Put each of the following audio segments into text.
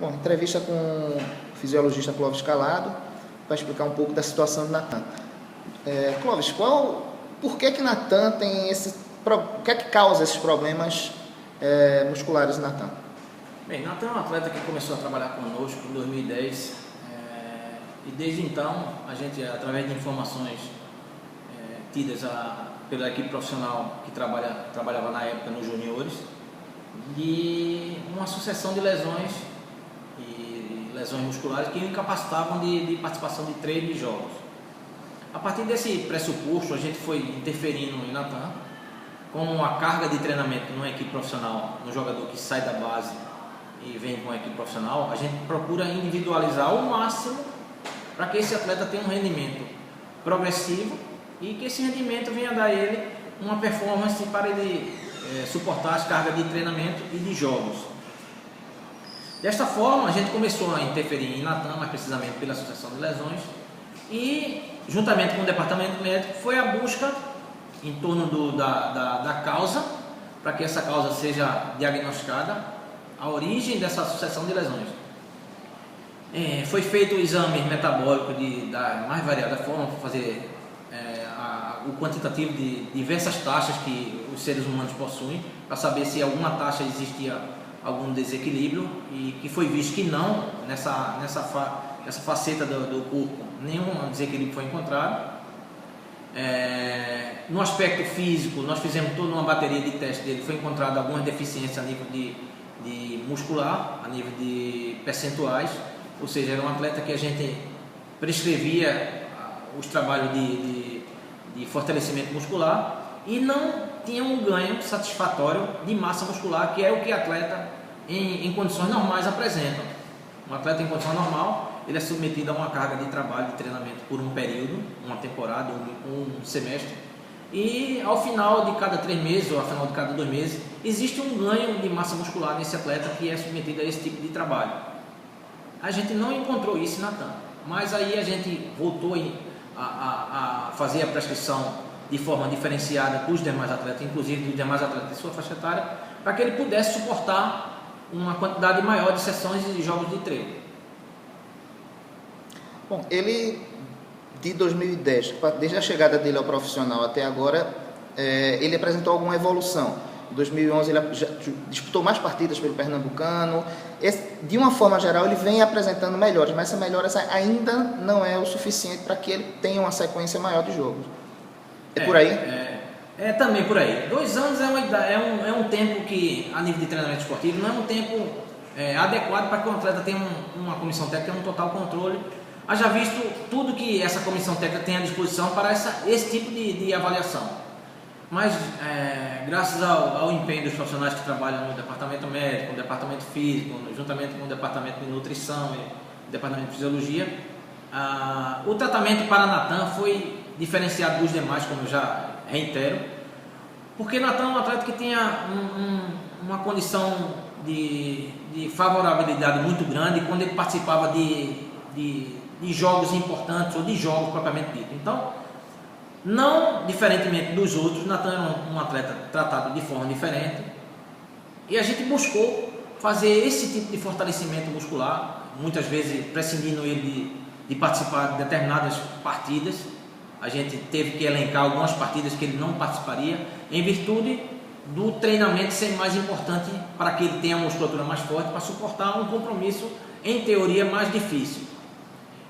Bom, entrevista com o fisiologista Clóvis Calado para explicar um pouco da situação de Natan. Clóvis, por que Natan tem o que é que causa esses problemas musculares em Natan? Bem, Natan é um atleta que começou a trabalhar conosco em 2010 e desde então a gente, através de informações tidas pela equipe profissional que trabalhava na época nos juniores, de uma sucessão de lesões musculares que o incapacitavam de participação de treino e jogos. A partir desse pressuposto, a gente foi interferindo em Natan com a carga de treinamento numa equipe profissional, no jogador que sai da base e vem com a equipe profissional. A gente procura individualizar ao máximo para que esse atleta tenha um rendimento progressivo e que esse rendimento venha a dar a ele uma performance para ele suportar as cargas de treinamento e de jogos. Desta forma, a gente começou a interferir em Natan, mais precisamente pela sucessão de lesões, e juntamente com o departamento médico foi a busca em torno da causa, para que essa causa seja diagnosticada, a origem dessa sucessão de lesões. Foi feito o exame metabólico da mais variada forma, para fazer o quantitativo de diversas taxas que os seres humanos possuem, para saber se alguma taxa existia algum desequilíbrio, e que foi visto que não, nessa faceta do corpo, nenhum desequilíbrio foi encontrado. No aspecto físico, nós fizemos toda uma bateria de testes dele, foi encontrada algumas deficiências a nível de muscular, a nível de percentuais, ou seja, era um atleta que a gente prescrevia os trabalhos de fortalecimento muscular e não tinha um ganho satisfatório de massa muscular, que é o que atleta em condições normais apresenta. Um atleta em condição normal, ele é submetido a uma carga de trabalho, de treinamento por um período, uma temporada, um semestre, e ao final de cada 3 meses ou ao final de cada 2 meses, existe um ganho de massa muscular nesse atleta que é submetido a esse tipo de trabalho. A gente não encontrou isso em Natan, mas aí a gente voltou a fazer a prescrição de forma diferenciada para os demais atletas, inclusive dos demais atletas de sua faixa etária, para que ele pudesse suportar uma quantidade maior de sessões e de jogos de treino. Bom, ele, de 2010, desde a chegada dele ao profissional até agora, ele apresentou alguma evolução. Em 2011 ele já disputou mais partidas pelo Pernambucano. De uma forma geral, ele vem apresentando melhores, mas essa melhora ainda não é o suficiente para que ele tenha uma sequência maior de jogos. Por aí? É também por aí. 2 anos é um tempo que, a nível de treinamento esportivo, não é um tempo adequado para que o atleta tenha uma comissão técnica, um total controle. Haja visto tudo que essa comissão técnica tem à disposição para esse tipo de avaliação. Mas, graças ao empenho dos profissionais que trabalham no departamento médico, no departamento físico, juntamente com o departamento de nutrição e o departamento de fisiologia, o tratamento para Natan foi diferenciado dos demais, como eu já reitero, porque Natan é um atleta que tinha uma condição de favorabilidade muito grande quando ele participava de jogos importantes ou de jogos propriamente dito. Então, não diferentemente dos outros, Natan era um atleta tratado de forma diferente e a gente buscou fazer esse tipo de fortalecimento muscular, muitas vezes prescindindo ele de participar de determinadas partidas. A gente teve que elencar algumas partidas que ele não participaria, em virtude do treinamento ser mais importante para que ele tenha a musculatura mais forte para suportar um compromisso, em teoria, mais difícil.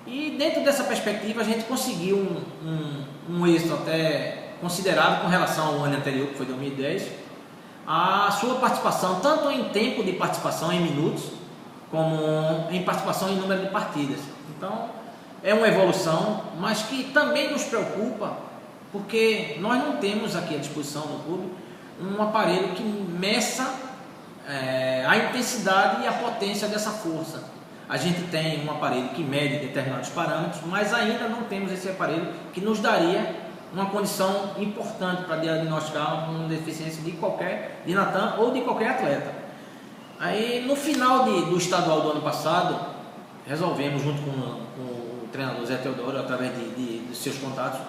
E dentro dessa perspectiva a gente conseguiu um êxito até considerável com relação ao ano anterior, que foi 2010, a sua participação, tanto em tempo de participação em minutos, como em participação em número de partidas. Então, é uma evolução, mas que também nos preocupa, porque nós não temos aqui à disposição do clube um aparelho que meça a intensidade e a potência dessa força. A gente tem um aparelho que mede determinados parâmetros, mas ainda não temos esse aparelho que nos daria uma condição importante para diagnosticar uma deficiência de Natan ou de qualquer atleta. Aí, no final do estadual do ano passado, resolvemos, junto com o treinador Zé Teodoro, através de seus contatos,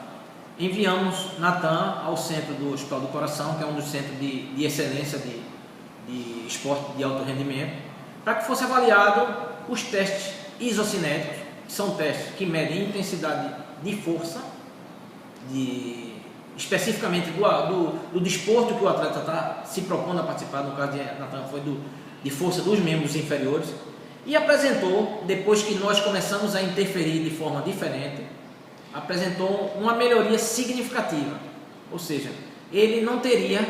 enviamos Natan ao centro do Hospital do Coração, que é um dos centros de excelência de esporte de alto rendimento, para que fosse avaliado os testes isocinéticos, que são testes que medem intensidade de força, especificamente do desporto que o atleta está se propondo a participar. No caso de Natan foi de força dos membros inferiores, e apresentou, depois que nós começamos a interferir de forma diferente, apresentou uma melhoria significativa, ou seja, ele não teria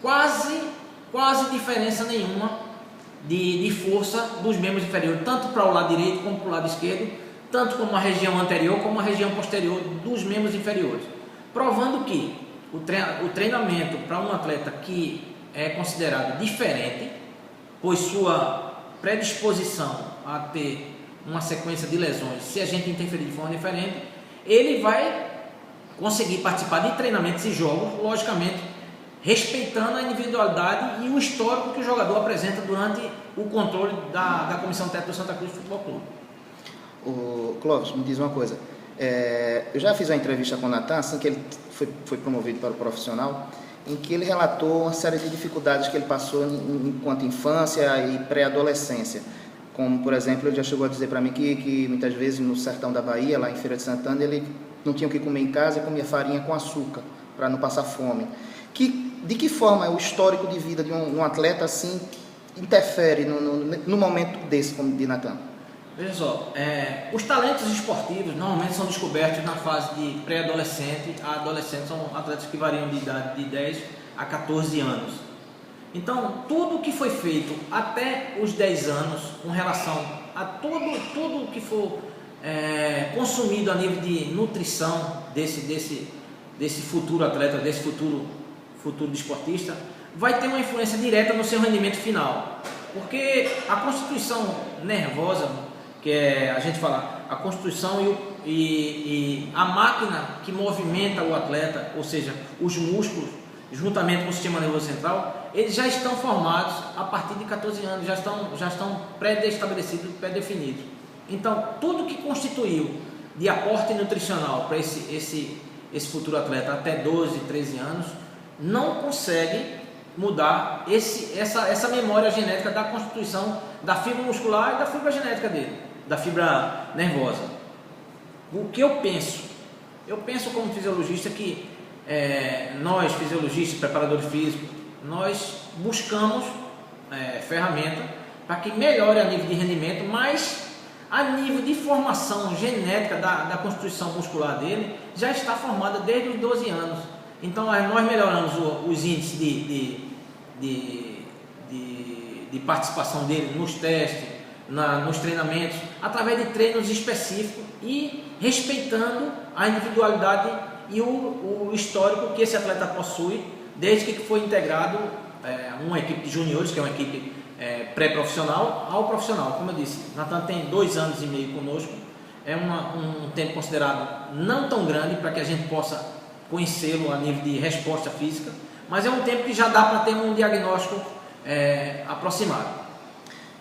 quase diferença nenhuma de força dos membros inferiores, tanto para o lado direito como para o lado esquerdo, tanto como a região anterior como a região posterior dos membros inferiores, provando que o treinamento para um atleta que é considerado diferente, pois sua predisposição a ter uma sequência de lesões, se a gente interferir de forma diferente, ele vai conseguir participar de treinamentos e jogos, logicamente respeitando a individualidade e o histórico que o jogador apresenta durante o controle da Comissão Técnica do Santa Cruz Futebol Clube. O Clóvis, me diz uma coisa, eu já fiz uma entrevista com o Natan, assim que ele foi promovido para o profissional, em que ele relatou uma série de dificuldades que ele passou enquanto infância e pré-adolescência. Como, por exemplo, ele já chegou a dizer para mim que muitas vezes no sertão da Bahia, lá em Feira de Santana, ele não tinha o que comer em casa e comia farinha com açúcar, para não passar fome. De que forma o histórico de vida de um atleta assim interfere no momento desse, como de Natan? Veja só, os talentos esportivos normalmente são descobertos na fase de pré-adolescente a adolescente, são atletas que variam de idade de 10 a 14 anos. Então, tudo que foi feito até os 10 anos, com relação a tudo que for consumido a nível de nutrição desse futuro atleta, desse futuro desportista, vai ter uma influência direta no seu rendimento final. Porque a constituição nervosa, que a gente fala, a constituição e a máquina que movimenta o atleta, ou seja, os músculos, juntamente com o sistema nervoso central, eles já estão formados a partir de 14 anos, já estão pré-estabelecidos, pré-definidos. Então, tudo que constituiu de aporte nutricional para esse futuro atleta até 12, 13 anos, não consegue mudar essa memória genética da constituição da fibra muscular e da fibra genética dele, da fibra nervosa. O que eu penso como fisiologista que nós, fisiologistas, preparadores físicos, nós buscamos ferramenta para que melhore a nível de rendimento, mas a nível de formação genética da constituição muscular dele já está formada desde os 12 anos. Então nós melhoramos os índices de participação dele nos testes, nos treinamentos, através de treinos específicos e respeitando a individualidade e o histórico que esse atleta possui, desde que foi integrado uma equipe de juniores, que é uma equipe pré-profissional, ao profissional. Como eu disse, Natan tem 2 anos e meio conosco, é um tempo considerado não tão grande para que a gente possa conhecê-lo a nível de resposta física, mas é um tempo que já dá para ter um diagnóstico aproximado.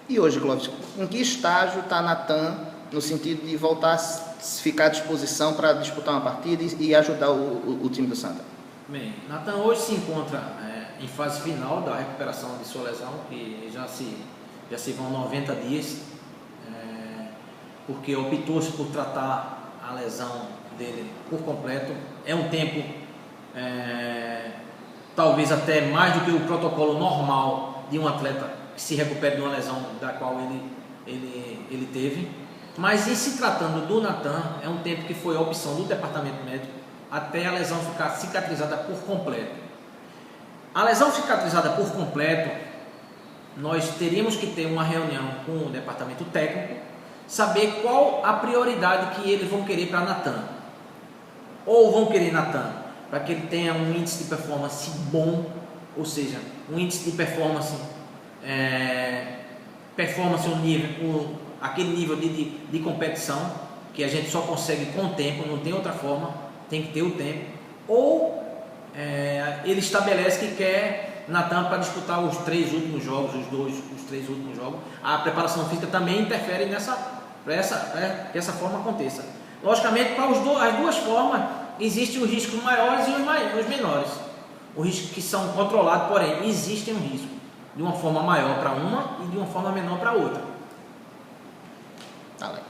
E hoje, Clóvis, em que estágio está Natan no sentido de voltar a ficar à disposição para disputar uma partida e ajudar o time do Santa? Bem, Natan hoje se encontra em fase final da recuperação de sua lesão, que já se vão 90 dias, porque optou-se por tratar a lesão dele por completo. É um tempo talvez até mais do que o protocolo normal de um atleta que se recupere de uma lesão da qual ele teve, mas em se tratando do Natan, é um tempo que foi a opção do departamento médico até a lesão ficar cicatrizada por completo. A lesão cicatrizada por completo, nós teríamos que ter uma reunião com o departamento técnico, saber qual a prioridade que eles vão querer para Natan. Ou vão querer Natan para que ele tenha um índice de performance bom, ou seja, um índice de performance aquele nível de competição que a gente só consegue com o tempo, não tem outra forma, tem que ter o tempo. Ou ele estabelece que quer Natan para disputar os 3 últimos jogos, os 3 últimos jogos. A preparação física também interfere para que essa forma aconteça. Logicamente, para as duas formas, existem os riscos maiores e os menores. Os riscos que são controlados, porém, existem um risco. de uma forma maior para uma e de uma forma menor para outra. Tá legal.